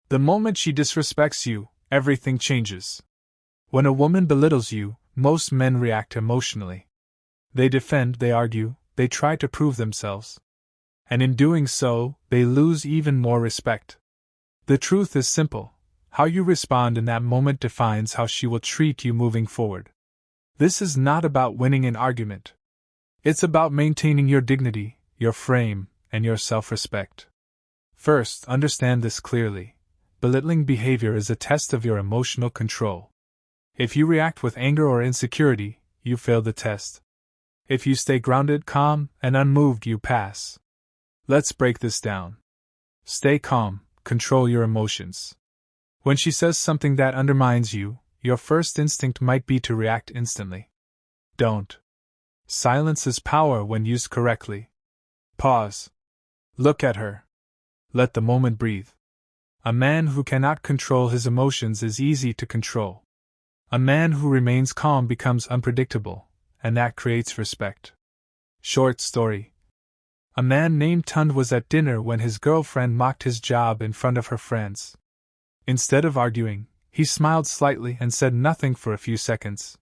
The moment she disrespects you, everything changes. When a woman belittles you, most men react emotionally. They defend, they argue, they try to prove themselves. And in doing so, they lose even more respect. The truth is simple. How you respond in that moment defines how she will treat you moving forward. This is not about winning an argument. It's about maintaining your dignity, your frame, and your self-respect. First, understand this clearly. Belittling behavior is a test of your emotional control. If you react with anger or insecurity, you fail the test. If you stay grounded, calm, and unmoved, you pass. Let's break this down. Stay calm, control your emotions. When she says something that undermines you, your first instinct might be to react instantly. Don't. Silence is power when used correctly. Pause. Look at her. Let the moment breathe. A man who cannot control his emotions is easy to control. A man who remains calm becomes unpredictable, and that creates respect. Short story. A man named Tund was at dinner when his girlfriend mocked his job in front of her friends. Instead of arguing, he smiled slightly and said nothing for a few seconds.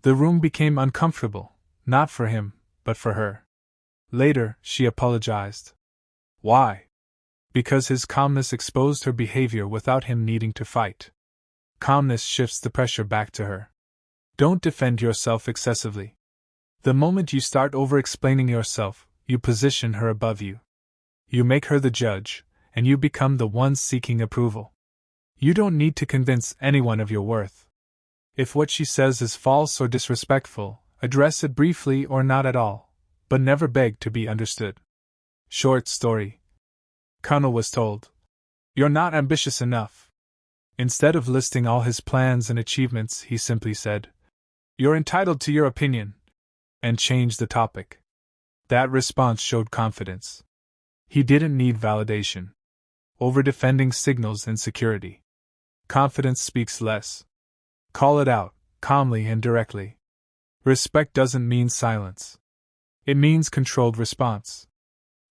The room became uncomfortable, not for him, but for her. Later, she apologized. Why? Because his calmness exposed her behavior without him needing to fight. Calmness shifts the pressure back to her. Don't defend yourself excessively. The moment you start over-explaining yourself, you position her above you. You make her the judge, and you become the one seeking approval. You don't need to convince anyone of your worth. If what she says is false or disrespectful, address it briefly or not at all, but never beg to be understood. Short story. Connell was told, "You're not ambitious enough." Instead of listing all his plans and achievements, he simply said, "You're entitled to your opinion," and changed the topic. That response showed confidence. He didn't need validation. Over-defending signals insecurity. Confidence speaks less. Call it out, calmly and directly. Respect doesn't mean silence. It means controlled response.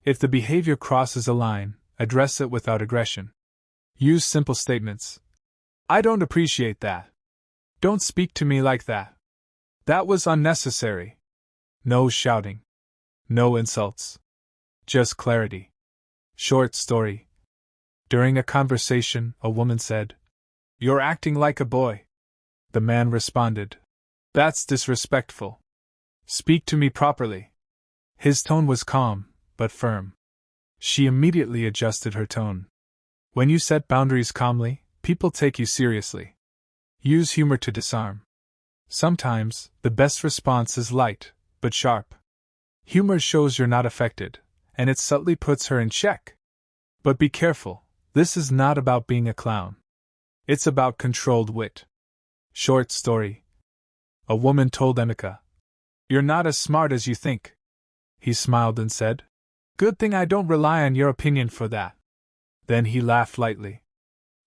If the behavior crosses a line, address it without aggression. Use simple statements. "I don't appreciate that. Don't speak to me like that. That was unnecessary." No shouting. No insults. Just clarity. Short story. During a conversation, a woman said, "You're acting like a boy." The man responded, "That's disrespectful. Speak to me properly." His tone was calm, but firm. She immediately adjusted her tone. When you set boundaries calmly, people take you seriously. Use humor to disarm. Sometimes, the best response is light, but sharp. Humor shows you're not affected, and it subtly puts her in check. But be careful, this is not about being a clown. It's about controlled wit. Short story. A woman told Emeka, "You're not as smart as you think." He smiled and said, "Good thing I don't rely on your opinion for that." Then he laughed lightly.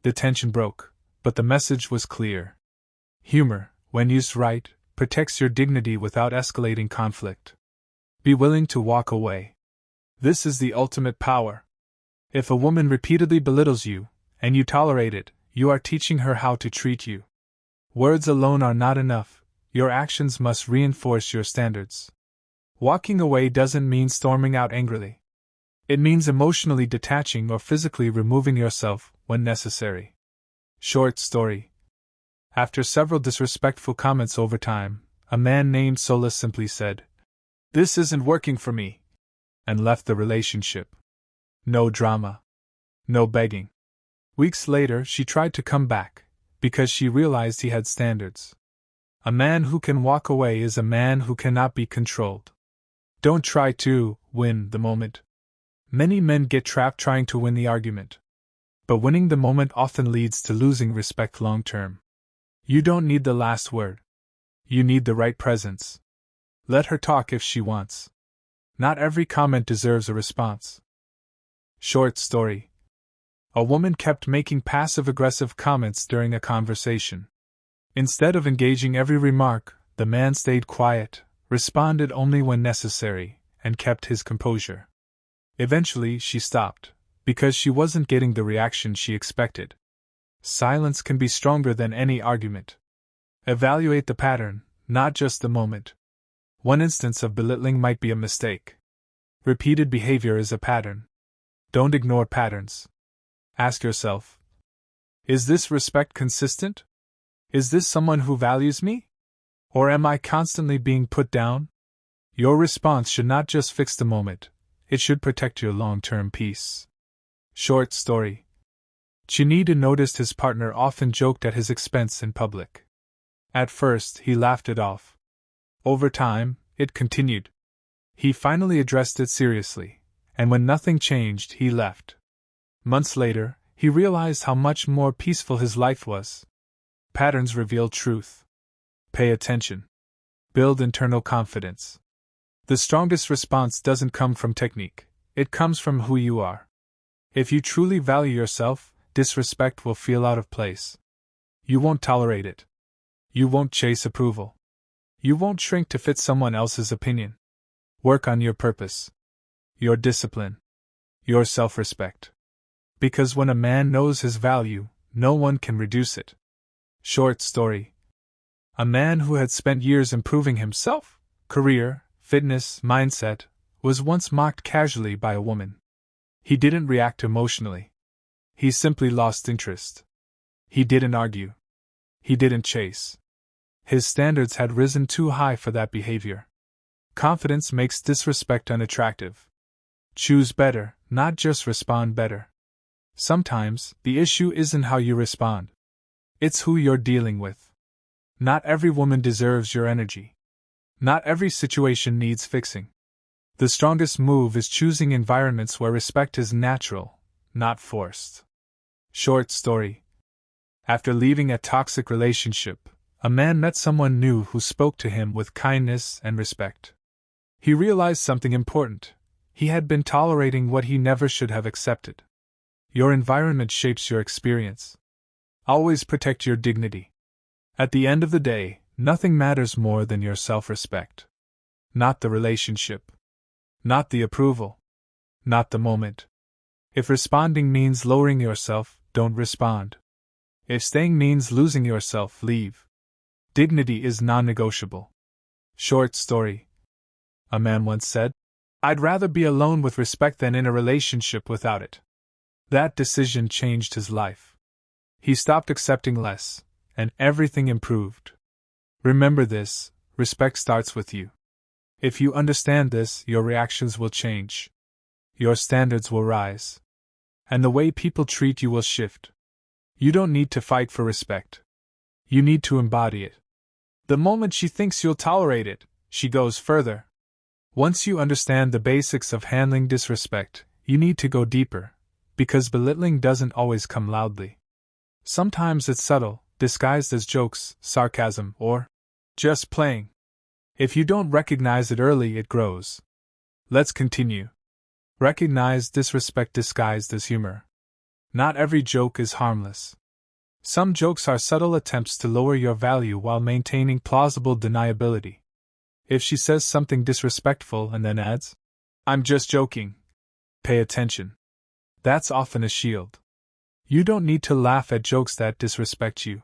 The tension broke, but the message was clear. Humor, when used right, protects your dignity without escalating conflict. Be willing to walk away. This is the ultimate power. If a woman repeatedly belittles you, and you tolerate it, you are teaching her how to treat you. Words alone are not enough, your actions must reinforce your standards. Walking away doesn't mean storming out angrily. It means emotionally detaching or physically removing yourself when necessary. Short story. After several disrespectful comments over time, a man named Sola simply said, "This isn't working for me," and left the relationship. No drama. No begging. Weeks later, she tried to come back, because she realized he had standards. A man who can walk away is a man who cannot be controlled. Don't try to win the moment. Many men get trapped trying to win the argument. But winning the moment often leads to losing respect long term. You don't need the last word. You need the right presence. Let her talk if she wants. Not every comment deserves a response. Short story. A woman kept making passive-aggressive comments during a conversation. Instead of engaging every remark, the man stayed quiet, responded only when necessary, and kept his composure. Eventually, she stopped, because she wasn't getting the reaction she expected. Silence can be stronger than any argument. Evaluate the pattern, not just the moment. One instance of belittling might be a mistake. Repeated behavior is a pattern. Don't ignore patterns. Ask yourself, is this respect consistent? Is this someone who values me? Or am I constantly being put down? Your response should not just fix the moment, it should protect your long-term peace. Short story. Chinita noticed his partner often joked at his expense in public. At first, he laughed it off. Over time, it continued. He finally addressed it seriously, and when nothing changed, he left. Months later, he realized how much more peaceful his life was. Patterns reveal truth. Pay attention. Build internal confidence. The strongest response doesn't come from technique, it comes from who you are. If you truly value yourself, disrespect will feel out of place. You won't tolerate it. You won't chase approval. You won't shrink to fit someone else's opinion. Work on your purpose, your discipline, your self-respect. Because when a man knows his value, no one can reduce it. Short story. A man who had spent years improving himself, career, fitness, mindset, was once mocked casually by a woman. He didn't react emotionally. He simply lost interest. He didn't argue. He didn't chase. His standards had risen too high for that behavior. Confidence makes disrespect unattractive. Choose better, not just respond better. Sometimes, the issue isn't how you respond. It's who you're dealing with. Not every woman deserves your energy. Not every situation needs fixing. The strongest move is choosing environments where respect is natural, not forced. Short story. After leaving a toxic relationship, a man met someone new who spoke to him with kindness and respect. He realized something important. He had been tolerating what he never should have accepted. Your environment shapes your experience. Always protect your dignity. At the end of the day, nothing matters more than your self-respect. Not the relationship. Not the approval. Not the moment. If responding means lowering yourself, don't respond. If staying means losing yourself, leave. Dignity is non-negotiable. Short story. A man once said, "I'd rather be alone with respect than in a relationship without it." That decision changed his life. He stopped accepting less, and everything improved. Remember this, respect starts with you. If you understand this, your reactions will change. Your standards will rise. And the way people treat you will shift. You don't need to fight for respect. You need to embody it. The moment she thinks you'll tolerate it, she goes further. Once you understand the basics of handling disrespect, you need to go deeper, because belittling doesn't always come loudly. Sometimes it's subtle, disguised as jokes, sarcasm, or just playing. If you don't recognize it early, it grows. Let's continue. Recognize disrespect disguised as humor. Not every joke is harmless. Some jokes are subtle attempts to lower your value while maintaining plausible deniability. If she says something disrespectful and then adds, "I'm just joking," pay attention. That's often a shield. You don't need to laugh at jokes that disrespect you.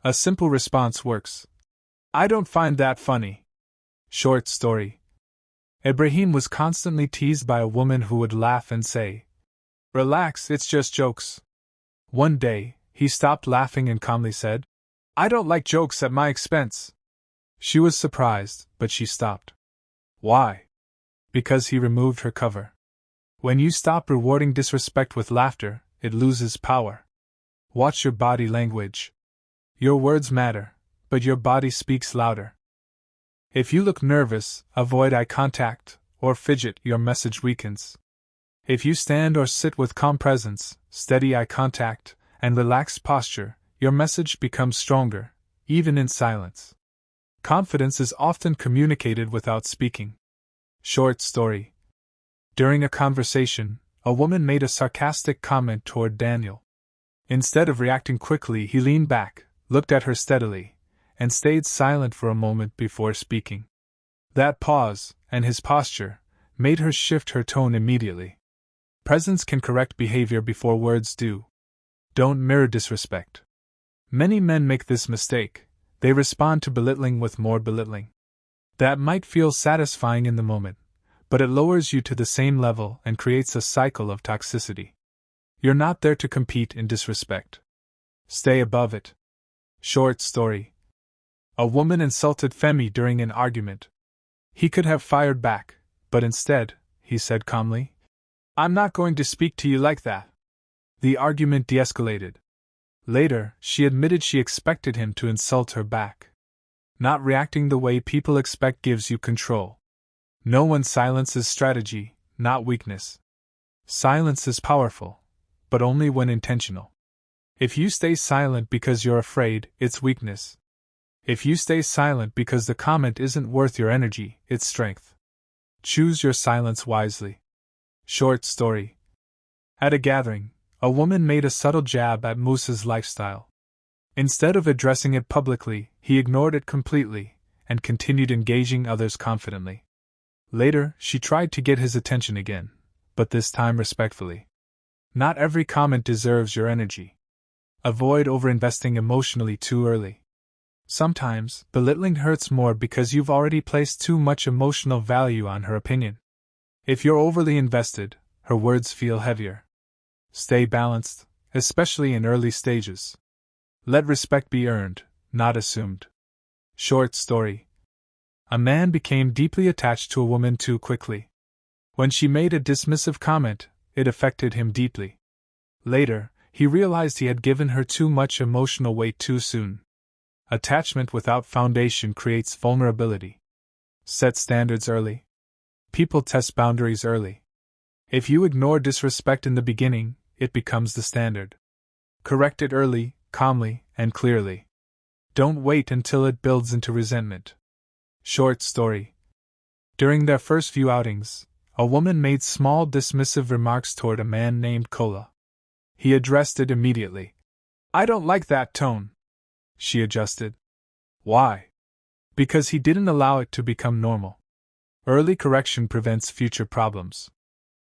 A simple response works. "I don't find that funny." Short story. Ibrahim was constantly teased by a woman who would laugh and say, "Relax, it's just jokes." One day, he stopped laughing and calmly said, "I don't like jokes at my expense." She was surprised, but she stopped. Why? Because he removed her cover. When you stop rewarding disrespect with laughter, it loses power. Watch your body language. Your words matter, but your body speaks louder. If you look nervous, avoid eye contact, or fidget, your message weakens. If you stand or sit with calm presence, steady eye contact, and relaxed posture, your message becomes stronger, even in silence. Confidence is often communicated without speaking. Short story. During a conversation, a woman made a sarcastic comment toward Daniel. Instead of reacting quickly, he leaned back, looked at her steadily, and stayed silent for a moment before speaking. That pause, and his posture, made her shift her tone immediately. Presence can correct behavior before words do. Don't mirror disrespect. Many men make this mistake. They respond to belittling with more belittling. That might feel satisfying in the moment, but it lowers you to the same level and creates a cycle of toxicity. You're not there to compete in disrespect. Stay above it. Short story. A woman insulted Femi during an argument. He could have fired back, but instead, he said calmly, "I'm not going to speak to you like that." The argument de-escalated. Later, she admitted she expected him to insult her back. Not reacting the way people expect gives you control. No one's silence is strategy, not weakness. Silence is powerful, but only when intentional. If you stay silent because you're afraid, it's weakness. If you stay silent because the comment isn't worth your energy, it's strength. Choose your silence wisely. Short story. At a gathering, a woman made a subtle jab at Musa's lifestyle. Instead of addressing it publicly, he ignored it completely and continued engaging others confidently. Later, she tried to get his attention again, but this time respectfully. Not every comment deserves your energy. Avoid overinvesting emotionally too early. Sometimes, belittling hurts more because you've already placed too much emotional value on her opinion. If you're overly invested, her words feel heavier. Stay balanced, especially in early stages. Let respect be earned, not assumed. Short story. A man became deeply attached to a woman too quickly. When she made a dismissive comment, it affected him deeply. Later, he realized he had given her too much emotional weight too soon. Attachment without foundation creates vulnerability. Set standards early. People test boundaries early. If you ignore disrespect in the beginning, it becomes the standard. Correct it early, calmly, and clearly. Don't wait until it builds into resentment. Short story. During their first few outings, a woman made small dismissive remarks toward a man named Kola. He addressed it immediately. "I don't like that tone." She adjusted. "Why?" "Because he didn't allow it to become normal. Early correction prevents future problems.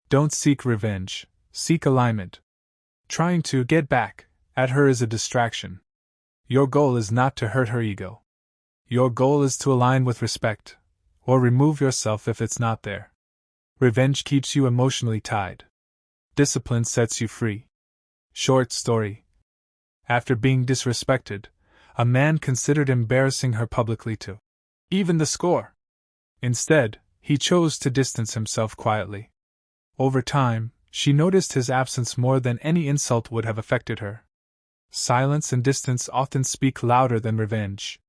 Don't seek revenge, seek alignment. Trying to get back at her is a distraction. Your goal is not to hurt her ego. Your goal is to align with respect, or remove yourself if it's not there. Revenge keeps you emotionally tied. Discipline sets you free. Short story. After being disrespected, a man considered embarrassing her publicly to even the score. Instead, he chose to distance himself quietly. Over time, she noticed his absence more than any insult would have affected her. Silence and distance often speak louder than revenge.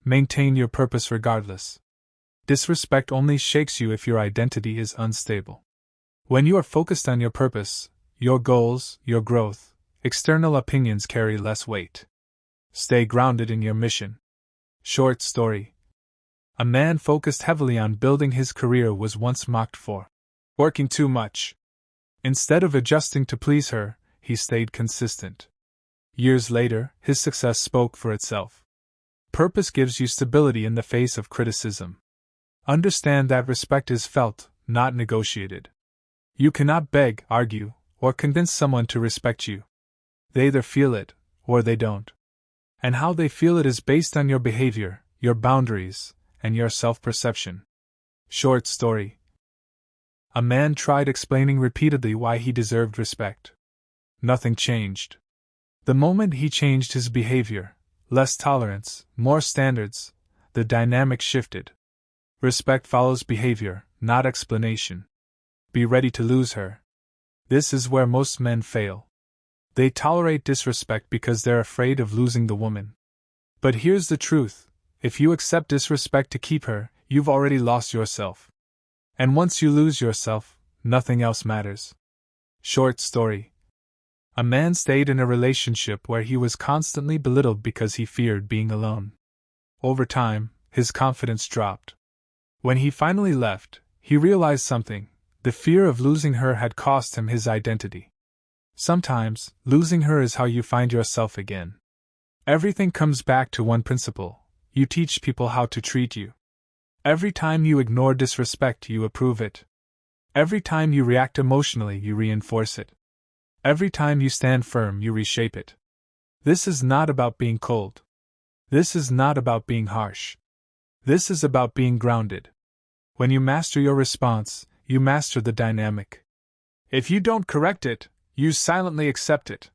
Maintain your purpose regardless. Disrespect only shakes you if your identity is unstable. When you are focused on your purpose, your goals, your growth, external opinions carry less weight. Stay grounded in your mission. Short story. A man focused heavily on building his career was once mocked for working too much. Instead of adjusting to please her, he stayed consistent. Years later, his success spoke for itself. Purpose gives you stability in the face of criticism. Understand that respect is felt, not negotiated. You cannot beg, argue, or convince someone to respect you. They either feel it, or they don't. And how they feel it is based on your behavior, your boundaries, and your self-perception. Short story. A man tried explaining repeatedly why he deserved respect. Nothing changed. The moment he changed his behavior, less tolerance, more standards, the dynamic shifted. Respect follows behavior, not explanation. Be ready to lose her. This is where most men fail. They tolerate disrespect because they're afraid of losing the woman. But here's the truth: if you accept disrespect to keep her, you've already lost yourself. And once you lose yourself, nothing else matters. Short story. A man stayed in a relationship where he was constantly belittled because he feared being alone. Over time, his confidence dropped. When he finally left, he realized something: the fear of losing her had cost him his identity. Sometimes, losing her is how you find yourself again. Everything comes back to one principle: you teach people how to treat you. Every time you ignore disrespect, you approve it. Every time you react emotionally, you reinforce it. Every time you stand firm, you reshape it. This is not about being cold. This is not about being harsh. This is about being grounded. When you master your response, you master the dynamic. If you don't correct it, you silently accept it.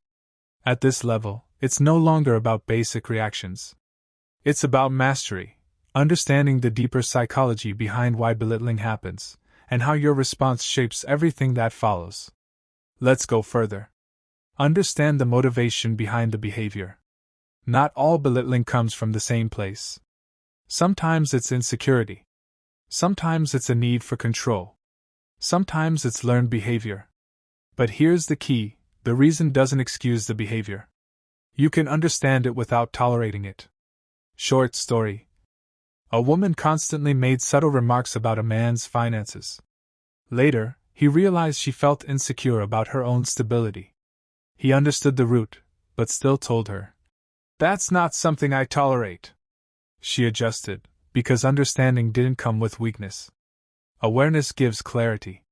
At this level, it's no longer about basic reactions. It's about mastery, understanding the deeper psychology behind why belittling happens, and how your response shapes everything that follows. Let's go further. Understand the motivation behind the behavior. Not all belittling comes from the same place. Sometimes it's insecurity. Sometimes it's a need for control. Sometimes it's learned behavior. But here's the key: the reason doesn't excuse the behavior. You can understand it without tolerating it. Short story. A woman constantly made subtle remarks about a man's finances. Later, he realized she felt insecure about her own stability. He understood the root, but still told her, "That's not something I tolerate." She adjusted, because understanding didn't come with weakness. Awareness gives clarity.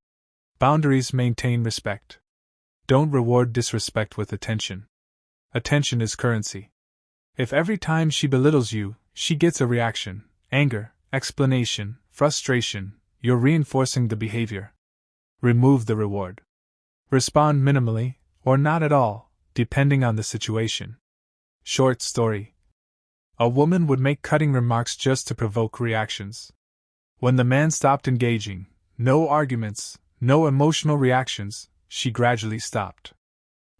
Boundaries maintain respect. Don't reward disrespect with attention. Attention is currency. If every time she belittles you, she gets a reaction, anger, explanation, frustration, you're reinforcing the behavior. Remove the reward. Respond minimally, or not at all, depending on the situation. Short story. A woman would make cutting remarks just to provoke reactions. When the man stopped engaging, no arguments, no emotional reactions, she gradually stopped.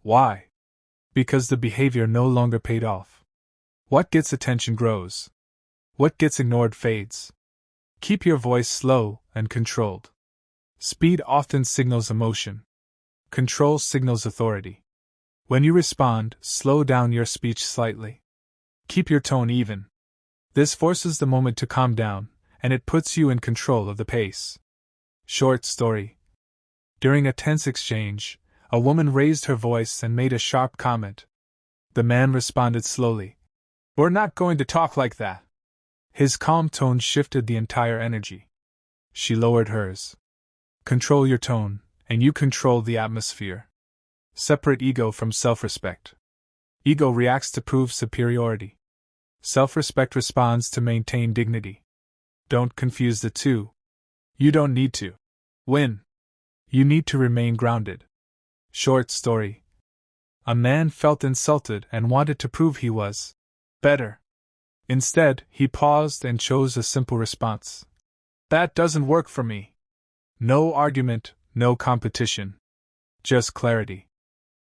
Why? Because the behavior no longer paid off. What gets attention grows. What gets ignored fades. Keep your voice slow and controlled. Speed often signals emotion. Control signals authority. When you respond, slow down your speech slightly. Keep your tone even. This forces the moment to calm down, and it puts you in control of the pace. Short story. During a tense exchange, a woman raised her voice and made a sharp comment. The man responded slowly. "We're not going to talk like that." His calm tone shifted the entire energy. She lowered hers. Control your tone, and you control the atmosphere. Separate ego from self-respect. Ego reacts to prove superiority. Self-respect responds to maintain dignity. Don't confuse the two. You don't need to win. You need to remain grounded. Short story. A man felt insulted and wanted to prove he was better. Instead, he paused and chose a simple response. "That doesn't work for me." No argument, no competition. Just clarity.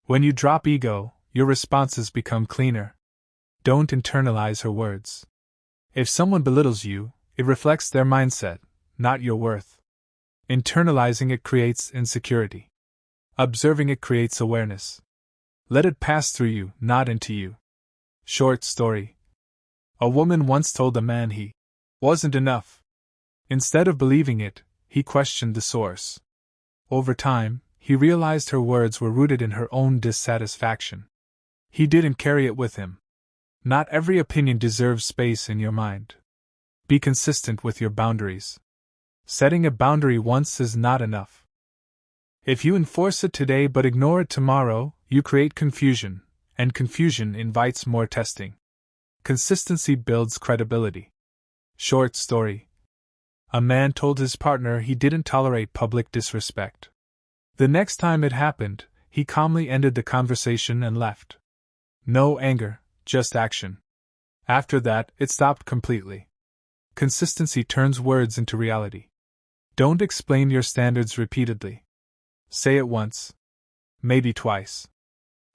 When you drop ego, your responses become cleaner. Don't internalize her words. If someone belittles you, it reflects their mindset, not your worth. Internalizing it creates insecurity. Observing it creates awareness. Let it pass through you, not into you. Short story. A woman once told a man he wasn't enough. Instead of believing it, he questioned the source. Over time, he realized her words were rooted in her own dissatisfaction. He didn't carry it with him. Not every opinion deserves space in your mind. Be consistent with your boundaries. Setting a boundary once is not enough. If you enforce it today but ignore it tomorrow, you create confusion, and confusion invites more testing. Consistency builds credibility. Short story. A man told his partner he didn't tolerate public disrespect. The next time it happened, he calmly ended the conversation and left. No anger, just action. After that, it stopped completely. Consistency turns words into reality. Don't explain your standards repeatedly. Say it once. Maybe twice.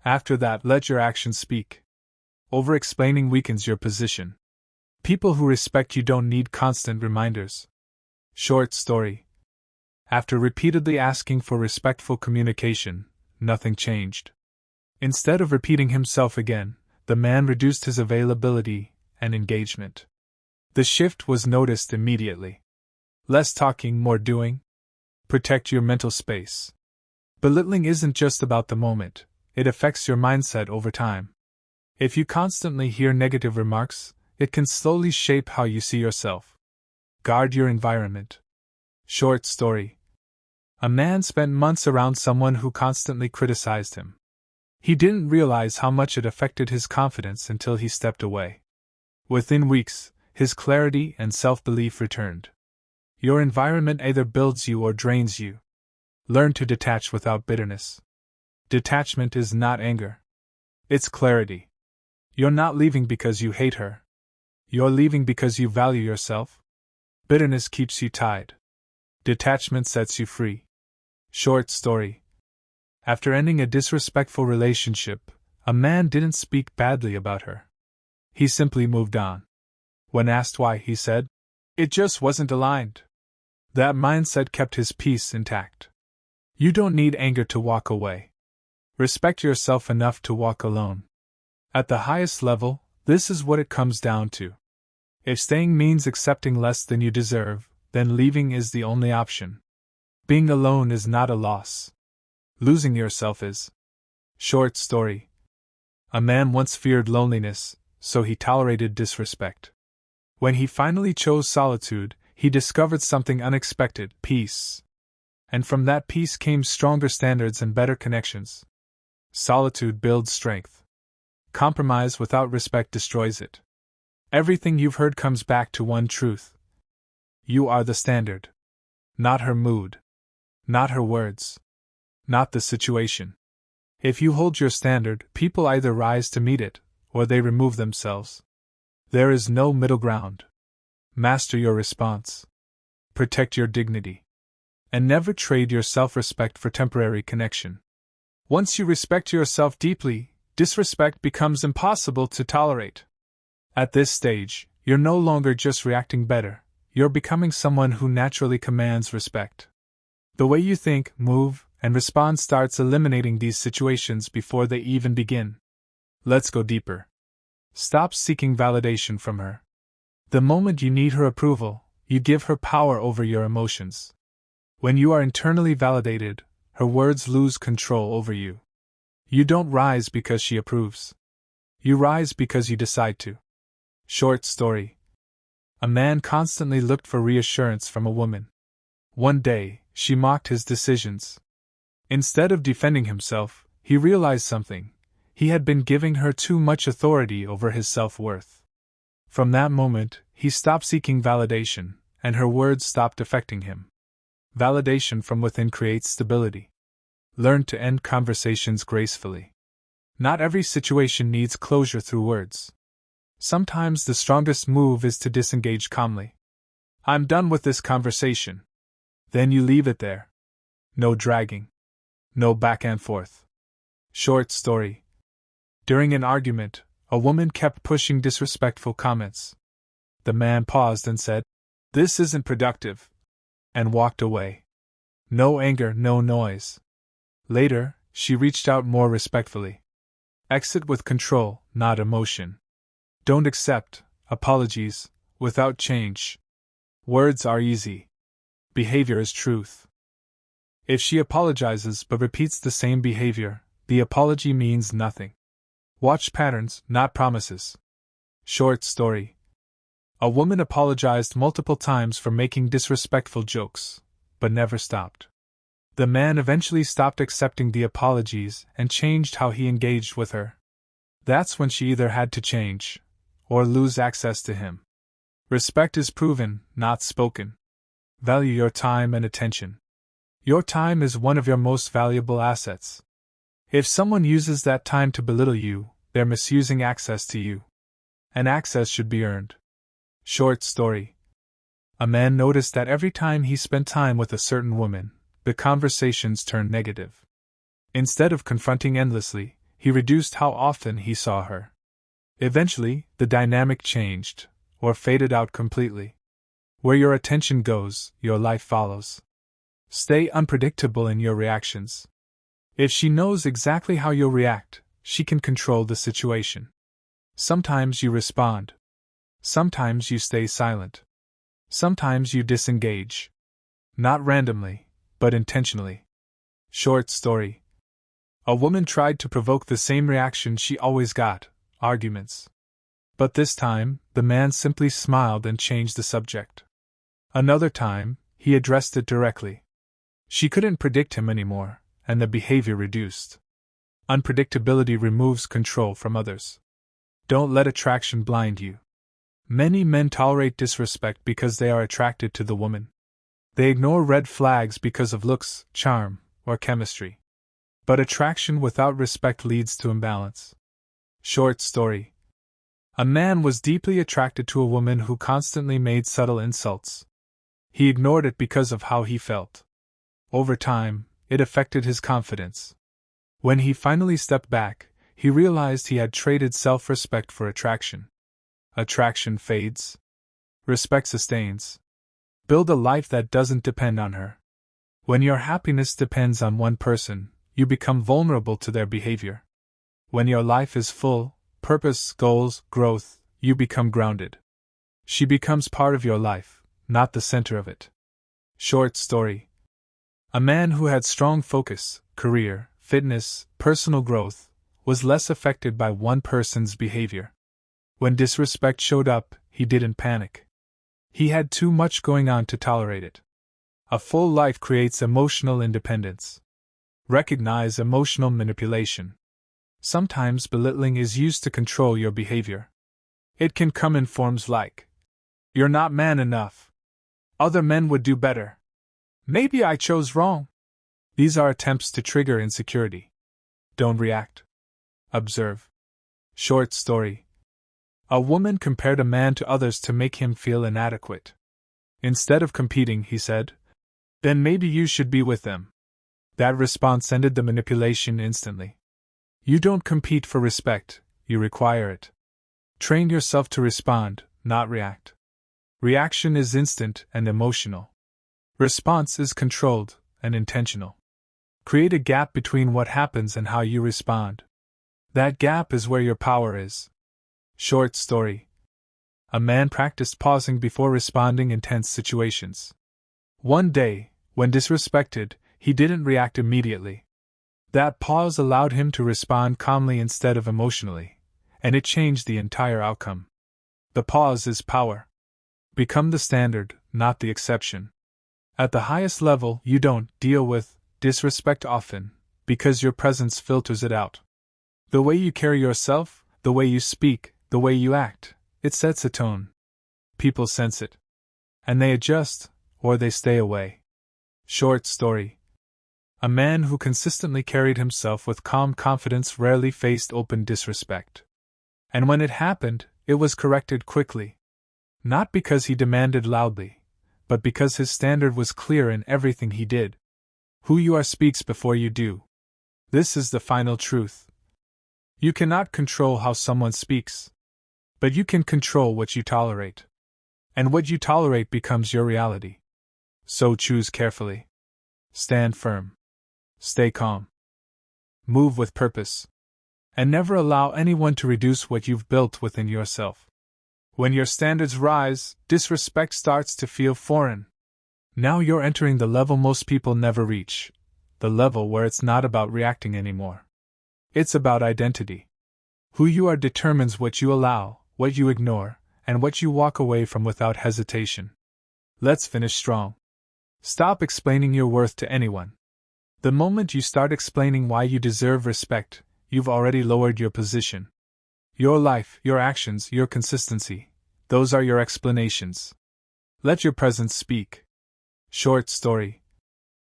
After that, let your actions speak. Over-explaining weakens your position. People who respect you don't need constant reminders. Short story. After repeatedly asking for respectful communication, nothing changed. Instead of repeating himself again, the man reduced his availability and engagement. The shift was noticed immediately. Less talking, more doing. Protect your mental space. Belittling isn't just about the moment, it affects your mindset over time. If you constantly hear negative remarks, it can slowly shape how you see yourself. Guard your environment. Short story. A man spent months around someone who constantly criticized him. He didn't realize how much it affected his confidence until he stepped away. Within weeks, his clarity and self-belief returned. Your environment either builds you or drains you. Learn to detach without bitterness. Detachment is not anger. It's clarity. You're not leaving because you hate her. You're leaving because you value yourself. Bitterness keeps you tied. Detachment sets you free. Short story. After ending a disrespectful relationship, a man didn't speak badly about her. He simply moved on. When asked why, he said, "It just wasn't aligned." That mindset kept his peace intact. You don't need anger to walk away. Respect yourself enough to walk alone. At the highest level, this is what it comes down to. If staying means accepting less than you deserve, then leaving is the only option. Being alone is not a loss. Losing yourself is. Short story. A man once feared loneliness, so he tolerated disrespect. When he finally chose solitude, he discovered something unexpected: peace. And from that peace came stronger standards and better connections. Solitude builds strength. Compromise without respect destroys it. Everything you've heard comes back to one truth. You are the standard. Not her mood. Not her words. Not the situation. If you hold your standard, people either rise to meet it, or they remove themselves. There is no middle ground. Master your response. Protect your dignity. And never trade your self-respect for temporary connection. Once you respect yourself deeply, disrespect becomes impossible to tolerate. At this stage, you're no longer just reacting better, you're becoming someone who naturally commands respect. The way you think, move, and respond starts eliminating these situations before they even begin. Let's go deeper. Stop seeking validation from her. The moment you need her approval, you give her power over your emotions. When you are internally validated, her words lose control over you. You don't rise because she approves. You rise because you decide to. Short story. A man constantly looked for reassurance from a woman. One day, she mocked his decisions. Instead of defending himself, he realized something. He had been giving her too much authority over his self-worth. From that moment, he stopped seeking validation, and her words stopped affecting him. Validation from within creates stability. Learn to end conversations gracefully. Not every situation needs closure through words. Sometimes the strongest move is to disengage calmly. "I'm done with this conversation." Then you leave it there. No dragging. No back and forth. Short story. During an argument, a woman kept pushing disrespectful comments. The man paused and said, "This isn't productive," and walked away. No anger, no noise. Later, she reached out more respectfully. Exit with control, not emotion. Don't accept apologies without change. Words are easy. Behavior is truth. If she apologizes but repeats the same behavior, the apology means nothing. Watch patterns, not promises. Short story. A woman apologized multiple times for making disrespectful jokes, but never stopped. The man eventually stopped accepting the apologies and changed how he engaged with her. That's when she either had to change, or lose access to him. Respect is proven, not spoken. Value your time and attention. Your time is one of your most valuable assets. If someone uses that time to belittle you, they're misusing access to you. And access should be earned. Short story. A man noticed that every time he spent time with a certain woman, the conversations turned negative. Instead of confronting endlessly, he reduced how often he saw her. Eventually, the dynamic changed, or faded out completely. Where your attention goes, your life follows. Stay unpredictable in your reactions. If she knows exactly how you'll react, she can control the situation. Sometimes you respond. Sometimes you stay silent. Sometimes you disengage. Not randomly, but intentionally. Short story. A woman tried to provoke the same reaction she always got: arguments. But this time, the man simply smiled and changed the subject. Another time, he addressed it directly. She couldn't predict him anymore, and the behavior reduced. Unpredictability removes control from others. Don't let attraction blind you. Many men tolerate disrespect because they are attracted to the woman. They ignore red flags because of looks, charm, or chemistry. But attraction without respect leads to imbalance. Short story. A man was deeply attracted to a woman who constantly made subtle insults. He ignored it because of how he felt. Over time, it affected his confidence. When he finally stepped back, he realized he had traded self-respect for attraction. Attraction fades. Respect sustains. Build a life that doesn't depend on her. When your happiness depends on one person, you become vulnerable to their behavior. When your life is full, purpose, goals, growth, you become grounded. She becomes part of your life, not the center of it. Short story. A man who had strong focus, career, fitness, personal growth, was less affected by one person's behavior. When disrespect showed up, he didn't panic. He had too much going on to tolerate it. A full life creates emotional independence. Recognize emotional manipulation. Sometimes belittling is used to control your behavior. It can come in forms like, "You're not man enough. Other men would do better. Maybe I chose wrong." These are attempts to trigger insecurity. Don't react. Observe. Short story. A woman compared a man to others to make him feel inadequate. Instead of competing, he said, "Then maybe you should be with them." That response ended the manipulation instantly. You don't compete for respect, you require it. Train yourself to respond, not react. Reaction is instant and emotional. Response is controlled and intentional. Create a gap between what happens and how you respond. That gap is where your power is. Short story. A man practiced pausing before responding in tense situations. One day, when disrespected, he didn't react immediately. That pause allowed him to respond calmly instead of emotionally, and it changed the entire outcome. The pause is power. Become the standard, not the exception. At the highest level, you don't deal with disrespect often, because your presence filters it out. The way you carry yourself, the way you speak, the way you act, it sets a tone. People sense it. And they adjust, or they stay away. Short story. A man who consistently carried himself with calm confidence rarely faced open disrespect. And when it happened, it was corrected quickly. Not because he demanded loudly, but because his standard was clear in everything he did. Who you are speaks before you do. This is the final truth. You cannot control how someone speaks. But you can control what you tolerate. And what you tolerate becomes your reality. So choose carefully. Stand firm. Stay calm. Move with purpose. And never allow anyone to reduce what you've built within yourself. When your standards rise, disrespect starts to feel foreign. Now you're entering the level most people never reach. The level where it's not about reacting anymore. It's about identity. Who you are determines what you allow, what you ignore, and what you walk away from without hesitation. Let's finish strong. Stop explaining your worth to anyone. The moment you start explaining why you deserve respect, you've already lowered your position. Your life, your actions, your consistency, those are your explanations. Let your presence speak. Short story.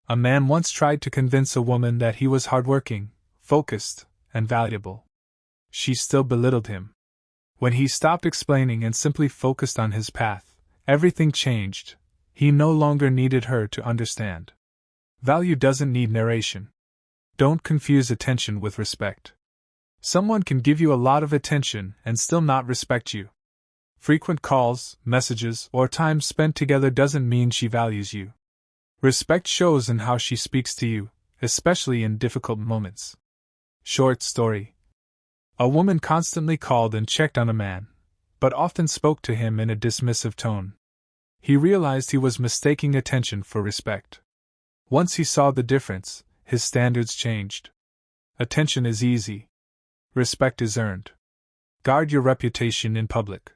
A man once tried to convince a woman that he was hardworking, focused, and valuable. She still belittled him. When he stopped explaining and simply focused on his path, everything changed. He no longer needed her to understand. Value doesn't need narration. Don't confuse attention with respect. Someone can give you a lot of attention and still not respect you. Frequent calls, messages, or time spent together doesn't mean she values you. Respect shows in how she speaks to you, especially in difficult moments. Short story. A woman constantly called and checked on a man, but often spoke to him in a dismissive tone. He realized he was mistaking attention for respect. Once he saw the difference, his standards changed. Attention is easy. Respect is earned. Guard your reputation in public.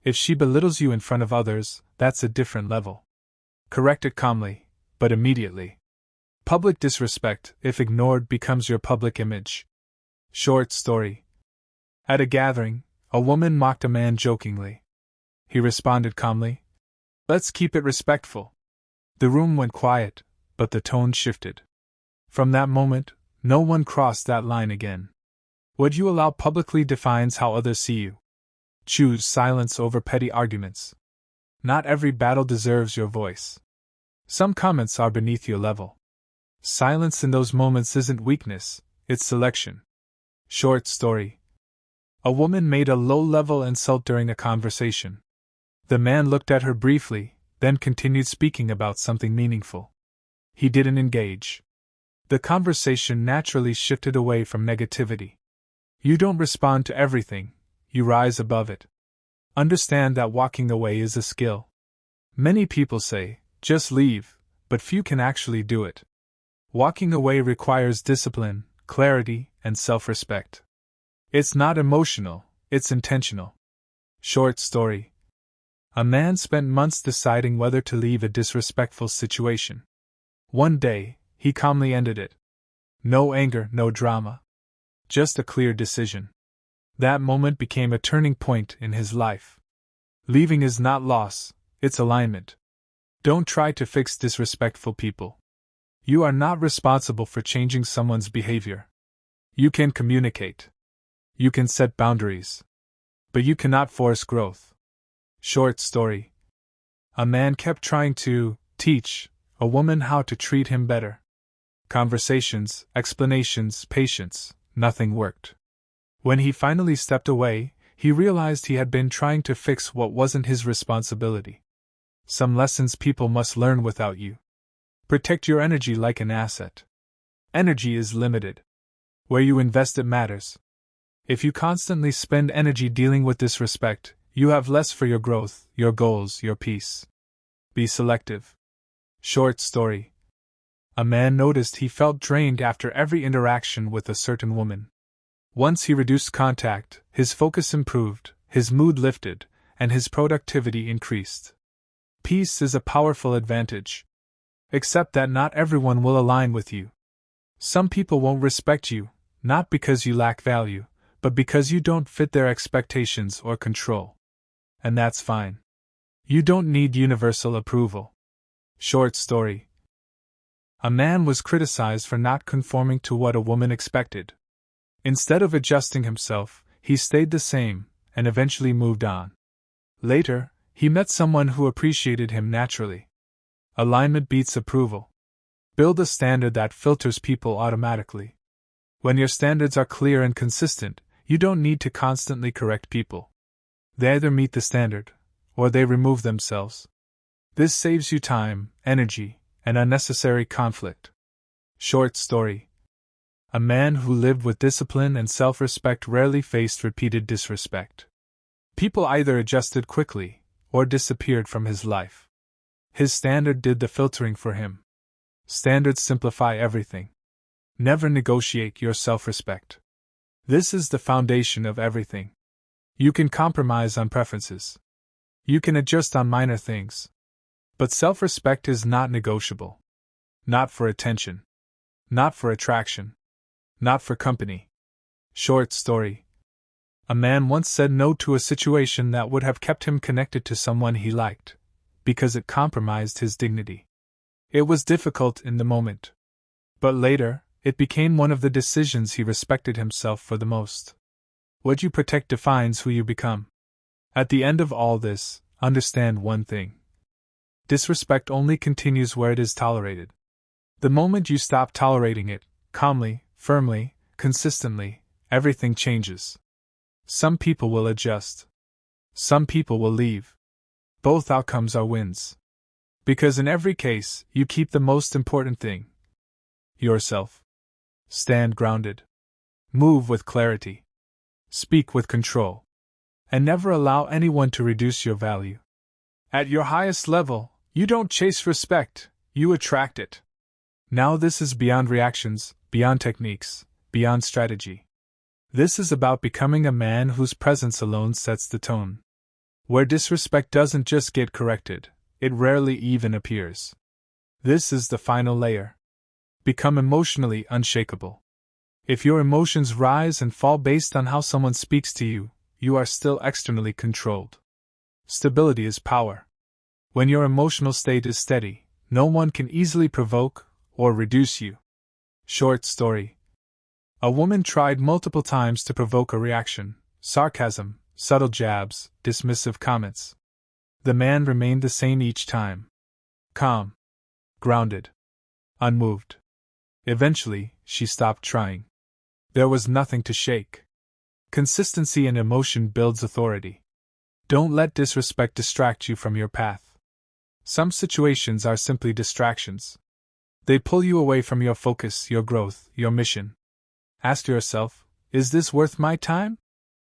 If she belittles you in front of others, that's a different level. Correct it calmly, but immediately. Public disrespect, if ignored, becomes your public image. Short story. At a gathering, a woman mocked a man jokingly. He responded calmly, "Let's keep it respectful." The room went quiet, but the tone shifted. From that moment, no one crossed that line again. What you allow publicly defines how others see you. Choose silence over petty arguments. Not every battle deserves your voice. Some comments are beneath your level. Silence in those moments isn't weakness, it's selection. Short story. A woman made a low-level insult during a conversation. The man looked at her briefly, then continued speaking about something meaningful. He didn't engage. The conversation naturally shifted away from negativity. You don't respond to everything, you rise above it. Understand that walking away is a skill. Many people say, "Just leave," but few can actually do it. Walking away requires discipline, clarity, and self-respect. It's not emotional, it's intentional. Short story. A man spent months deciding whether to leave a disrespectful situation. One day, he calmly ended it. No anger, no drama. Just a clear decision. That moment became a turning point in his life. Leaving is not loss, it's alignment. Don't try to fix disrespectful people. You are not responsible for changing someone's behavior. You can communicate. You can set boundaries. But you cannot force growth. Short story. A man kept trying to teach a woman how to treat him better. Conversations, explanations, patience, nothing worked. When he finally stepped away, he realized he had been trying to fix what wasn't his responsibility. Some lessons people must learn without you. Protect your energy like an asset. Energy is limited. Where you invest it matters. If you constantly spend energy dealing with disrespect, you have less for your growth, your goals, your peace. Be selective. Short story. A man noticed he felt drained after every interaction with a certain woman. Once he reduced contact, his focus improved, his mood lifted, and his productivity increased. Peace is a powerful advantage. Accept that not everyone will align with you. Some people won't respect you, not because you lack value, but because you don't fit their expectations or control. And that's fine. You don't need universal approval. Short story. A man was criticized for not conforming to what a woman expected. Instead of adjusting himself, he stayed the same, and eventually moved on. Later, he met someone who appreciated him naturally. Alignment beats approval. Build a standard that filters people automatically. When your standards are clear and consistent, you don't need to constantly correct people. They either meet the standard, or they remove themselves. This saves you time, energy, and unnecessary conflict. Short story. A man who lived with discipline and self-respect rarely faced repeated disrespect. People either adjusted quickly, or disappeared from his life. His standard did the filtering for him. Standards simplify everything. Never negotiate your self-respect. This is the foundation of everything. You can compromise on preferences. You can adjust on minor things. But self-respect is not negotiable. Not for attention. Not for attraction. Not for company. Short story. A man once said no to a situation that would have kept him connected to someone he liked, because it compromised his dignity. It was difficult in the moment. But later, it became one of the decisions he respected himself for the most. What you protect defines who you become. At the end of all this, understand one thing. Disrespect only continues where it is tolerated. The moment you stop tolerating it, calmly, firmly, consistently, everything changes. Some people will adjust. Some people will leave. Both outcomes are wins. Because in every case, you keep the most important thing. Yourself. Stand grounded. Move with clarity. Speak with control. And never allow anyone to reduce your value. At your highest level, you don't chase respect, you attract it. Now this is beyond reactions, beyond techniques, beyond strategy. This is about becoming a man whose presence alone sets the tone. Where disrespect doesn't just get corrected, it rarely even appears. This is the final layer. Become emotionally unshakable. If your emotions rise and fall based on how someone speaks to you, you are still externally controlled. Stability is power. When your emotional state is steady, no one can easily provoke or reduce you. Short story. A woman tried multiple times to provoke a reaction: sarcasm, subtle jabs, dismissive comments. The man remained the same each time. Calm. Grounded. Unmoved. Eventually, she stopped trying. There was nothing to shake. Consistency in emotion builds authority. Don't let disrespect distract you from your path. Some situations are simply distractions. They pull you away from your focus, your growth, your mission. Ask yourself, is this worth my time?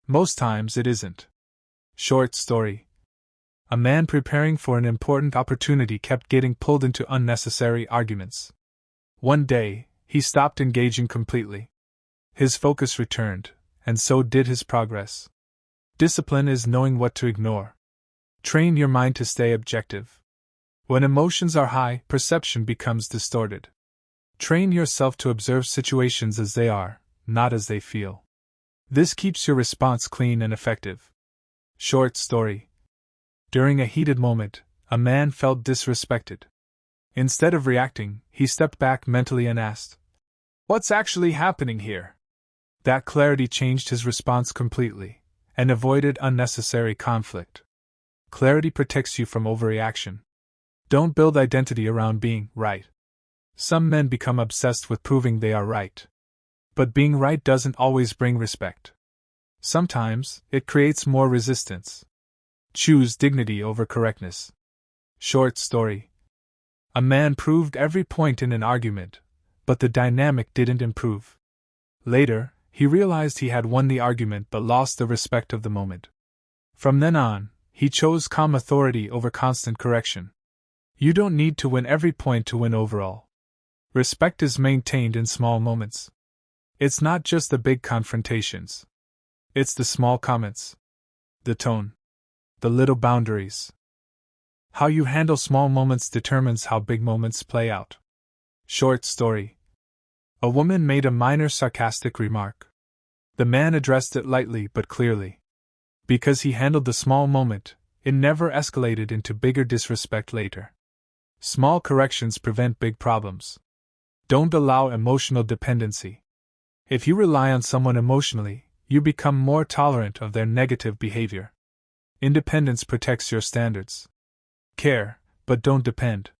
Most times it isn't. Short story. A man preparing for an important opportunity kept getting pulled into unnecessary arguments. One day, he stopped engaging completely. His focus returned, and so did his progress. Discipline is knowing what to ignore. Train your mind to stay objective. When emotions are high, perception becomes distorted. Train yourself to observe situations as they are, not as they feel. This keeps your response clean and effective. Short story. During a heated moment, a man felt disrespected. Instead of reacting, he stepped back mentally and asked, "What's actually happening here?" That clarity changed his response completely, and avoided unnecessary conflict. Clarity protects you from overreaction. Don't build identity around being right. Some men become obsessed with proving they are right. But being right doesn't always bring respect. Sometimes, it creates more resistance. Choose dignity over correctness. Short story. A man proved every point in an argument, but the dynamic didn't improve. Later, he realized he had won the argument but lost the respect of the moment. From then on, he chose calm authority over constant correction. You don't need to win every point to win overall. Respect is maintained in small moments. It's not just the big confrontations. It's the small comments. The tone. The little boundaries. How you handle small moments determines how big moments play out. Short story. A woman made a minor sarcastic remark. The man addressed it lightly but clearly. Because he handled the small moment, it never escalated into bigger disrespect later. Small corrections prevent big problems. Don't allow emotional dependency. If you rely on someone emotionally, you become more tolerant of their negative behavior. Independence protects your standards. Care, but don't depend.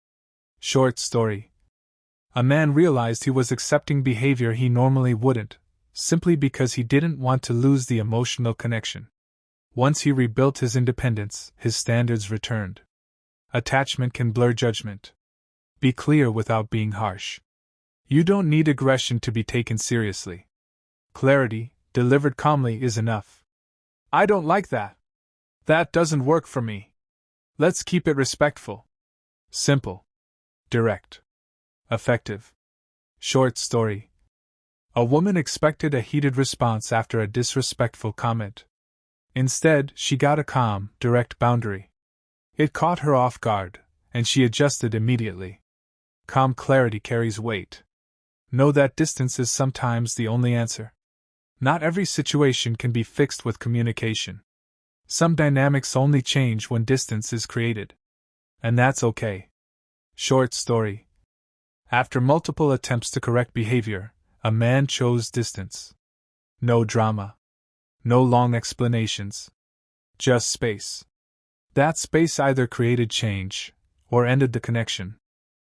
Short story. A man realized he was accepting behavior he normally wouldn't, simply because he didn't want to lose the emotional connection. Once he rebuilt his independence, his standards returned. Attachment can blur judgment. Be clear without being harsh. You don't need aggression to be taken seriously. Clarity, delivered calmly, is enough. I don't like that. That doesn't work for me. Let's keep it respectful. Simple. Direct. Effective. Short story. A woman expected a heated response after a disrespectful comment. Instead, she got a calm, direct boundary. It caught her off guard, and she adjusted immediately. Calm clarity carries weight. Know that distance is sometimes the only answer. Not every situation can be fixed with communication. Some dynamics only change when distance is created. And that's okay. Short story. After multiple attempts to correct behavior, a man chose distance. No drama. No long explanations. Just space. That space either created change or ended the connection.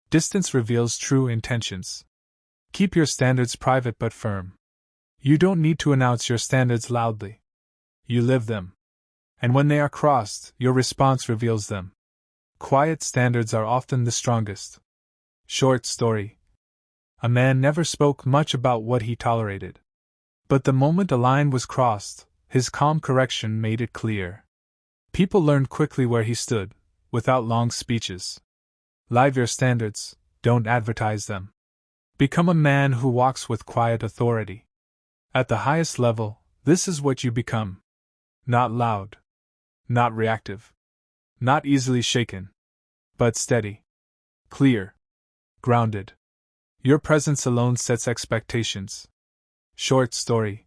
Distance reveals true intentions. Keep your standards private but firm. You don't need to announce your standards loudly. You live them. And when they are crossed, your response reveals them. Quiet standards are often the strongest. Short story. A man never spoke much about what he tolerated. But the moment a line was crossed, his calm correction made it clear. People learned quickly where he stood, without long speeches. Live your standards, don't advertise them. Become a man who walks with quiet authority. At the highest level, this is what you become. Not loud. Not reactive. Not easily shaken. But steady. Clear. Grounded. Your presence alone sets expectations. Short story.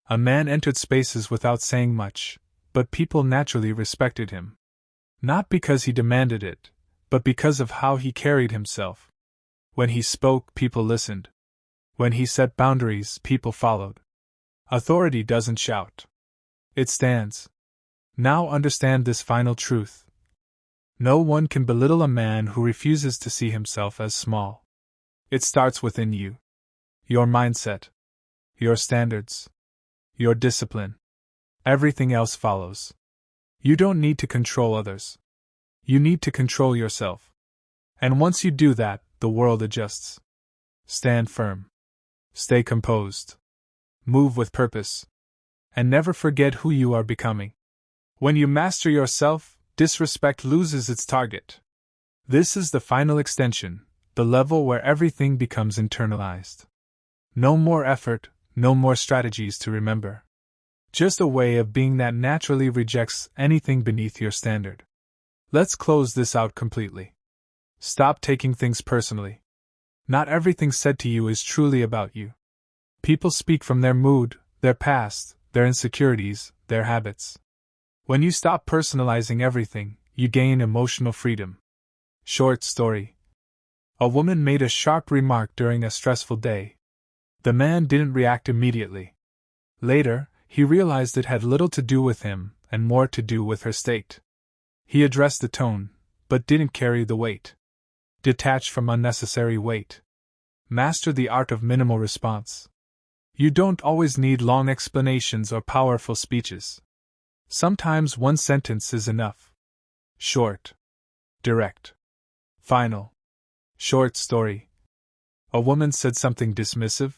A man entered spaces without saying much, but people naturally respected him. Not because he demanded it, but because of how he carried himself. When he spoke, people listened. When he set boundaries, people followed. Authority doesn't shout. It stands. Now understand this final truth. No one can belittle a man who refuses to see himself as small. It starts within you. Your mindset. Your standards. Your discipline. Everything else follows. You don't need to control others. You need to control yourself. And once you do that, the world adjusts. Stand firm. Stay composed. Move with purpose. And never forget who you are becoming. When you master yourself, disrespect loses its target. This is the final extension, the level where everything becomes internalized. No more effort, no more strategies to remember. Just a way of being that naturally rejects anything beneath your standard. Let's close this out completely. Stop taking things personally. Not everything said to you is truly about you. People speak from their mood, their past, their insecurities, their habits. When you stop personalizing everything, you gain emotional freedom. Short story. A woman made a sharp remark during a stressful day. The man didn't react immediately. Later, he realized it had little to do with him and more to do with her state. He addressed the tone, but didn't carry the weight. Detach from unnecessary weight. Master the art of minimal response. You don't always need long explanations or powerful speeches. Sometimes one sentence is enough. Short. Direct. Final. Short story. A woman said something dismissive.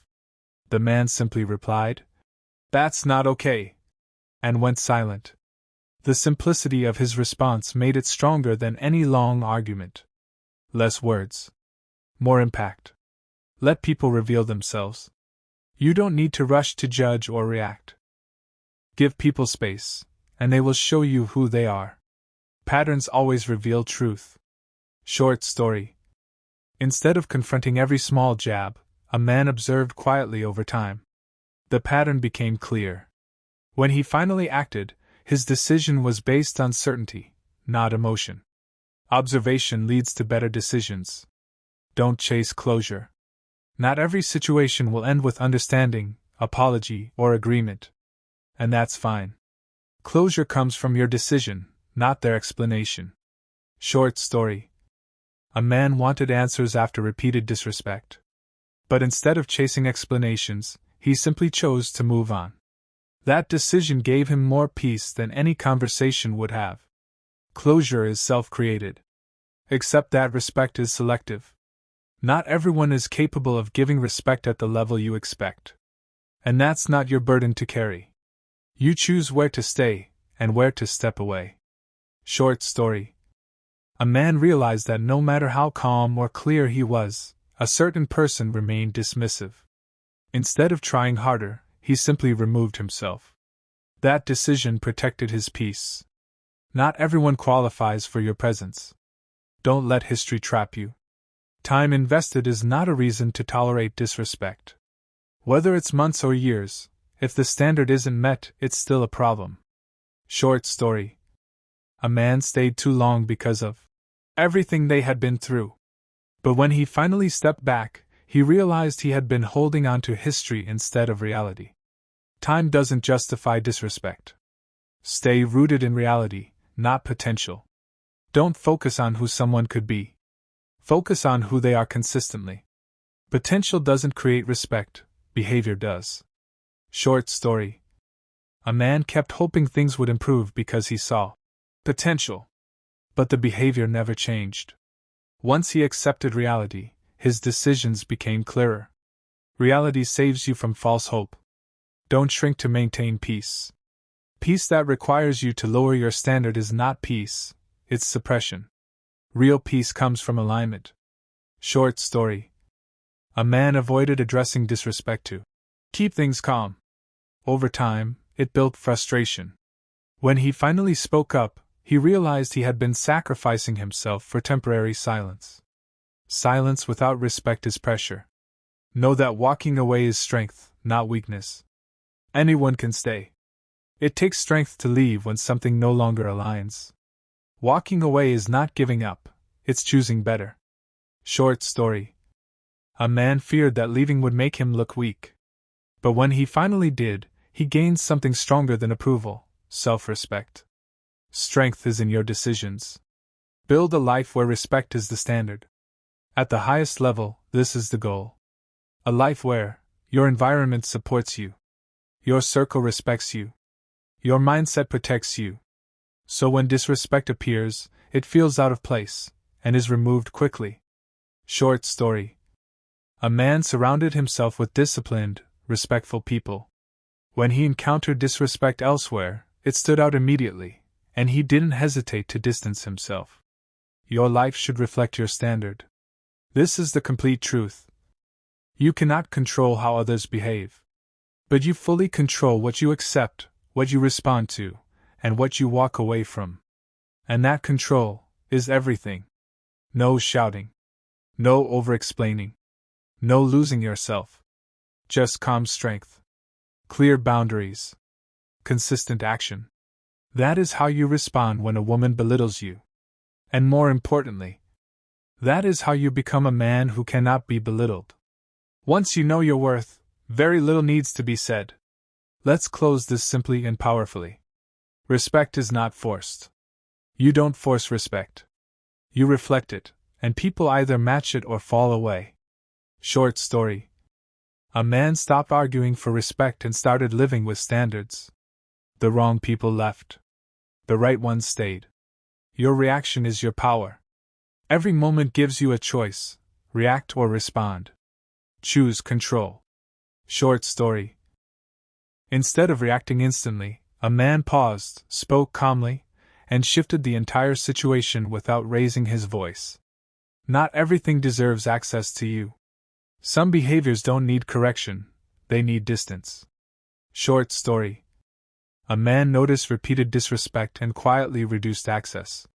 The man simply replied, "That's not okay," and went silent. The simplicity of his response made it stronger than any long argument. Less words. More impact. Let people reveal themselves. You don't need to rush to judge or react. Give people space, and they will show you who they are. Patterns always reveal truth. Short story. Instead of confronting every small jab, a man observed quietly over time. The pattern became clear. When he finally acted, his decision was based on certainty, not emotion. Observation leads to better decisions. Don't chase closure. Not every situation will end with understanding, apology, or agreement. And that's fine. Closure comes from your decision, not their explanation. Short story. A man wanted answers after repeated disrespect. But instead of chasing explanations, he simply chose to move on. That decision gave him more peace than any conversation would have. Closure is self-created. Except that respect is selective. Not everyone is capable of giving respect at the level you expect. And that's not your burden to carry. You choose where to stay, and where to step away. Short story. A man realized that no matter how calm or clear he was, a certain person remained dismissive. Instead of trying harder, he simply removed himself. That decision protected his peace. Not everyone qualifies for your presence. Don't let history trap you. Time invested is not a reason to tolerate disrespect. Whether it's months or years, if the standard isn't met, it's still a problem. Short story. A man stayed too long because of everything they had been through. But when he finally stepped back, he realized he had been holding on to history instead of reality. Time doesn't justify disrespect. Stay rooted in reality, not potential. Don't focus on who someone could be. Focus on who they are consistently. Potential doesn't create respect, behavior does. Short story. A man kept hoping things would improve because he saw potential. But the behavior never changed. Once he accepted reality, his decisions became clearer. Reality saves you from false hope. Don't shrink to maintain peace. Peace that requires you to lower your standard is not peace, it's suppression. Real peace comes from alignment. Short story. A man avoided addressing disrespect to keep things calm. Over time, it built frustration. When he finally spoke up, he realized he had been sacrificing himself for temporary silence. Silence without respect is pressure. Know that walking away is strength, not weakness. Anyone can stay. It takes strength to leave when something no longer aligns. Walking away is not giving up, it's choosing better. Short story. A man feared that leaving would make him look weak. But when he finally did, he gained something stronger than approval: self-respect. Strength is in your decisions. Build a life where respect is the standard. At the highest level, this is the goal. A life where your environment supports you, your circle respects you, your mindset protects you. So when disrespect appears, it feels out of place and is removed quickly. Short story. A man surrounded himself with disciplined, respectful people. When he encountered disrespect elsewhere, it stood out immediately, and he didn't hesitate to distance himself. Your life should reflect your standard. This is the complete truth. You cannot control how others behave. But you fully control what you accept, what you respond to, and what you walk away from. And that control is everything. No shouting. No over-explaining. No losing yourself. Just calm strength. Clear boundaries. Consistent action. That is how you respond when a woman belittles you. And more importantly, that is how you become a man who cannot be belittled. Once you know your worth, very little needs to be said. Let's close this simply and powerfully. Respect is not forced. You don't force respect. You reflect it, and people either match it or fall away. Short story. A man stopped arguing for respect and started living with standards. The wrong people left. The right ones stayed. Your reaction is your power. Every moment gives you a choice: react or respond. Choose control. Short story. Instead of reacting instantly, a man paused, spoke calmly, and shifted the entire situation without raising his voice. Not everything deserves access to you. Some behaviors don't need correction, they need distance. Short story. A man noticed repeated disrespect and quietly reduced access.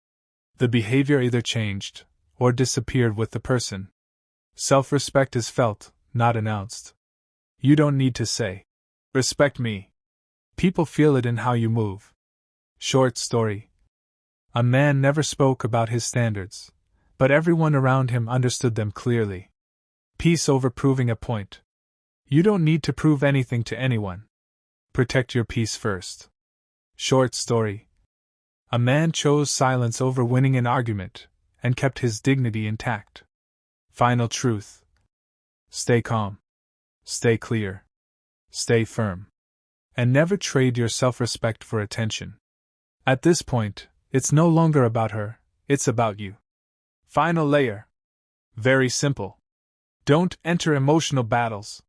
The behavior either changed or disappeared with the person. Self-respect is felt, not announced. You don't need to say, "Respect me." People feel it in how you move. Short story. A man never spoke about his standards, but everyone around him understood them clearly. Peace over proving a point. You don't need to prove anything to anyone. Protect your peace first. Short story. A man chose silence over winning an argument, and kept his dignity intact. Final truth. Stay calm. Stay clear. Stay firm. And never trade your self-respect for attention. At this point, it's no longer about her, it's about you. Final layer. Very simple. Don't enter emotional battles.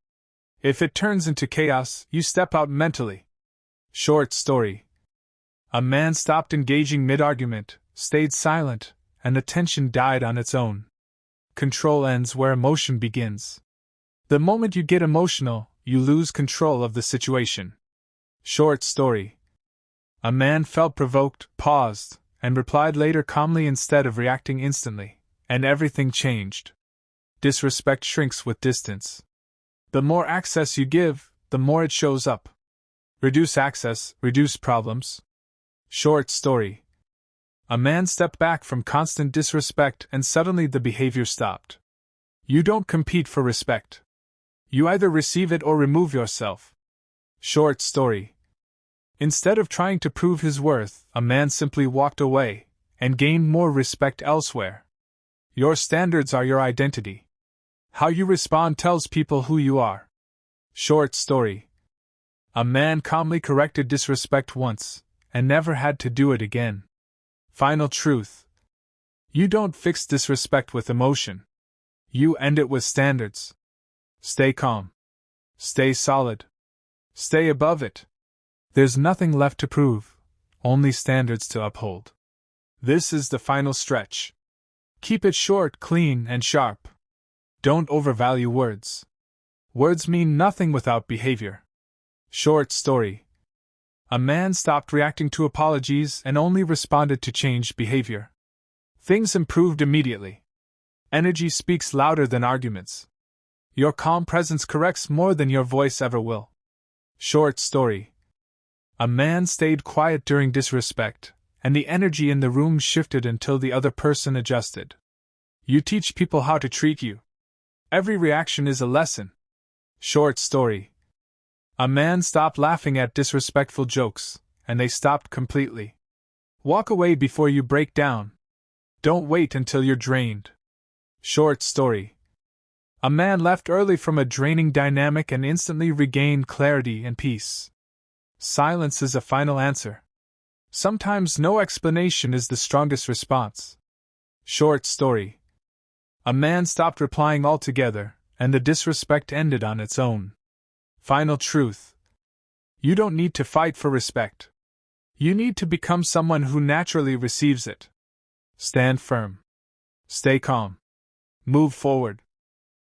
If it turns into chaos, you step out mentally. Short story. A man stopped engaging mid-argument, stayed silent, and the tension died on its own. Control ends where emotion begins. The moment you get emotional, you lose control of the situation. Short story. A man felt provoked, paused, and replied later calmly instead of reacting instantly, and everything changed. Disrespect shrinks with distance. The more access you give, the more it shows up. Reduce access, reduce problems. Short story. A man stepped back from constant disrespect and suddenly the behavior stopped. You don't compete for respect. You either receive it or remove yourself. Short story. Instead of trying to prove his worth, a man simply walked away and gained more respect elsewhere. Your standards are your identity. How you respond tells people who you are. Short story. A man calmly corrected disrespect once and never had to do it again. Final truth. You don't fix disrespect with emotion. You end it with standards. Stay calm. Stay solid. Stay above it. There's nothing left to prove, only standards to uphold. This is the final stretch. Keep it short, clean, and sharp. Don't overvalue words. Words mean nothing without behavior. Short story. A man stopped reacting to apologies and only responded to changed behavior. Things improved immediately. Energy speaks louder than arguments. Your calm presence corrects more than your voice ever will. Short story. A man stayed quiet during disrespect, and the energy in the room shifted until the other person adjusted. You teach people how to treat you. Every reaction is a lesson. Short story. A man stopped laughing at disrespectful jokes, and they stopped completely. Walk away before you break down. Don't wait until you're drained. Short story. A man left early from a draining dynamic and instantly regained clarity and peace. Silence is a final answer. Sometimes no explanation is the strongest response. Short story. A man stopped replying altogether, and the disrespect ended on its own. Final truth. You don't need to fight for respect. You need to become someone who naturally receives it. Stand firm. Stay calm. Move forward.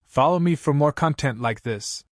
Follow me for more content like this.